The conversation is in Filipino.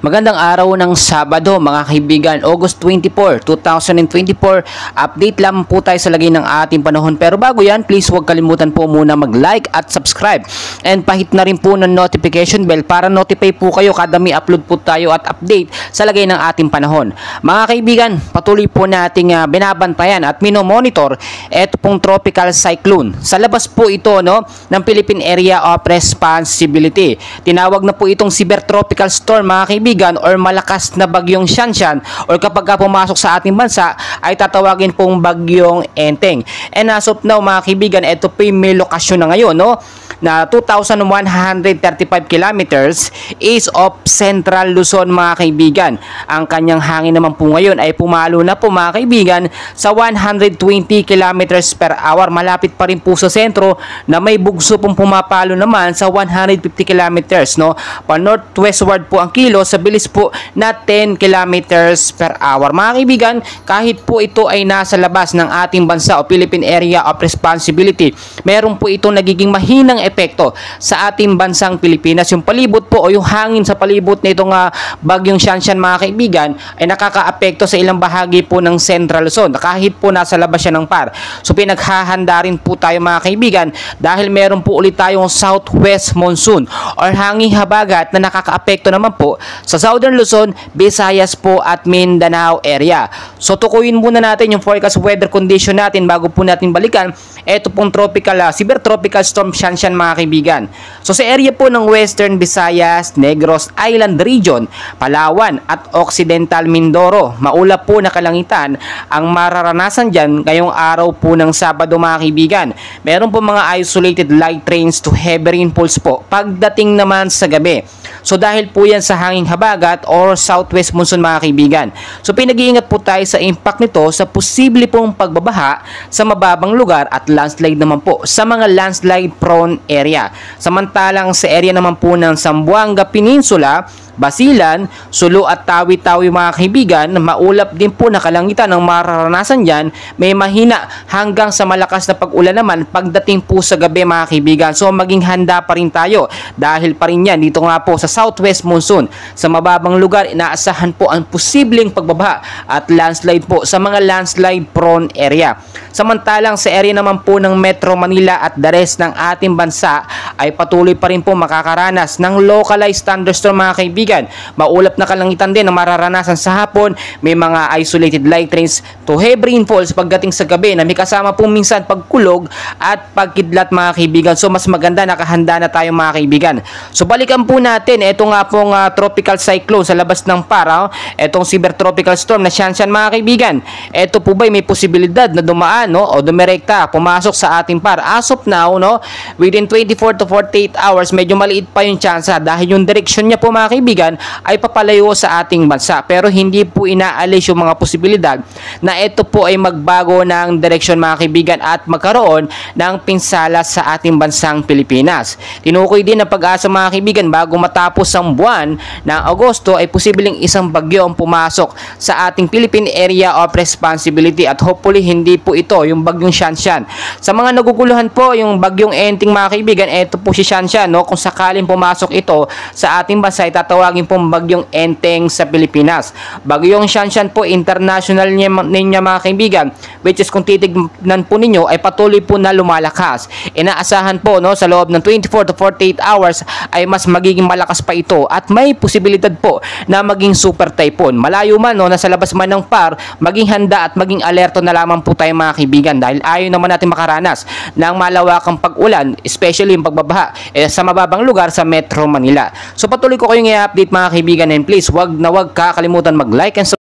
Magandang araw ng Sabado mga kaibigan, August 24, 2024. Update lang po tayo sa lagay ng ating panahon. Pero bago yan, please huwag kalimutan po muna mag-like at subscribe. And pahit na rin po ng notification bell para notify po kayo kada may upload po tayo at update sa lagay ng ating panahon. Mga kaibigan, patuloy po nating binabantayan at minomonitor ito pong tropical cyclone. Sa labas po ito ng Philippine Area of Responsibility. Tinawag na po itong severe tropical storm mga kaibigan, or malakas na bagyong Shanshan, or kapag pumasok sa ating bansa ay tatawagin pong bagyong Enteng. And as of now mga kaibigan, ito po yung may lokasyon na ngayon na 2,135 kilometers east of Central Luzon mga kaibigan. Ang kanyang hangin naman po ngayon ay pumalo na po mga kaibigan sa 120 kilometers per hour. Malapit pa rin po sa sentro na may bugso pong pumapalo naman sa 150 kilometers pa northwestward po ang kilo sa bilis po na 10 kilometers per hour. Mga kaibigan, kahit po ito ay nasa labas ng ating bansa o Philippine Area of Responsibility, meron po itong nagiging mahinang epekto sa ating bansang Pilipinas. Yung palibot po o yung hangin sa palibot na itong bagyong Shanshan mga kaibigan ay nakakaapekto sa ilang bahagi po ng Central Luzon kahit po nasa labas siya ng PAR. So pinaghahanda rin po tayo mga kaibigan dahil meron po ulit tayong southwest monsoon or hanging habagat na nakakaapekto naman po sa Southern Luzon, Visayas po at Mindanao area. So tukuyin muna natin yung forecast weather condition natin bago po natin balikan ito pong severe tropical storm Shanshan mga kaibigan. So sa area po ng Western Visayas, Negros Island Region, Palawan at Occidental Mindoro, maulap po na kalangitan ang mararanasan dyan ngayong araw po ng Sabado mga kaibigan. Meron po mga isolated light rains to heavy rainfalls po pagdating naman sa gabi. So dahil po yan sa hanging habagat or southwest monsoon mga kaibigan. So pinag-iingat po tayo sa impact nito sa posible pong pagbabaha sa mababang lugar at landslide naman po sa mga landslide prone area. Samantalang sa area naman po ng Zamboanga Peninsula, Basilan, Sulu at Tawi-Tawi mga kaibigan, maulap din po na kalangitan ng mararanasan dyan. May mahina hanggang sa malakas na pag-ulan naman pagdating po sa gabi mga kaibigan. So maging handa pa rin tayo dahil pa rin yan dito nga po sa southwest monsoon. Sa mababang lugar, inaasahan po ang posibleng pagbabaha at landslide po sa mga landslide prone area. Samantalang sa area naman po ng Metro Manila at the rest ng ating bansa ay patuloy pa rin po makakaranas ng localized thunderstorm mga kaibigan. Maulap na kalangitan din na mararanasan sa hapon. May mga isolated light rains to heavy rainfalls pagdating sa gabi na may kasama po minsan pagkulog at pagkidlat mga kaibigan. So mas maganda nakahanda na tayo mga kaibigan. So balikan po natin ito nga pong tropical cyclone sa labas ng PAR. Itong severe tropical storm na Shanshan mga kaibigan. Ito po ba may posibilidad na dumaan o dumirekta pumasok sa ating PAR? As of now within 24 to 48 hours medyo maliit pa yung chance dahil yung direksyon niya po mga kaibigan ay papalayo sa ating bansa, pero hindi po inaalis yung mga posibilidad na ito po ay magbago ng direksyon mga kaibigan at magkaroon ng pinsala sa ating bansang Pilipinas. Tinukoy din ang pag-asa mga kaibigan bago matapos ang buwan ng Agosto ay posibleng isang bagyo ang pumasok sa ating Philippine Area of Responsibility at hopefully hindi po ito yung bagyong Shanshan. Sa mga naguguluhan po yung bagyong Enteng mga kaibigan, ito po si Shanshan kung sakaling pumasok ito sa ating bansa ay tatawagin pong bagyong Enteng sa Pilipinas. Bagyong Shanshan po international niya mga kaibigan, which is kung titignan po ninyo ay patuloy po na lumalakas. Inaasahan po sa loob ng 24 to 48 hours ay mas magiging malakas pa ito at may posibilidad po na maging super typhoon. Malayo man nasa labas man ng PAR, maging handa at maging alerto na lamang po tayo mga kaibigan dahil ayaw naman natin makaranas ng malawakang pag-ulan, especially yung pagbabaha sa mababang lugar sa Metro Manila. So patuloy ko kayong i-update mga kaibigan, and please wag kakalimutan mag-like and subscribe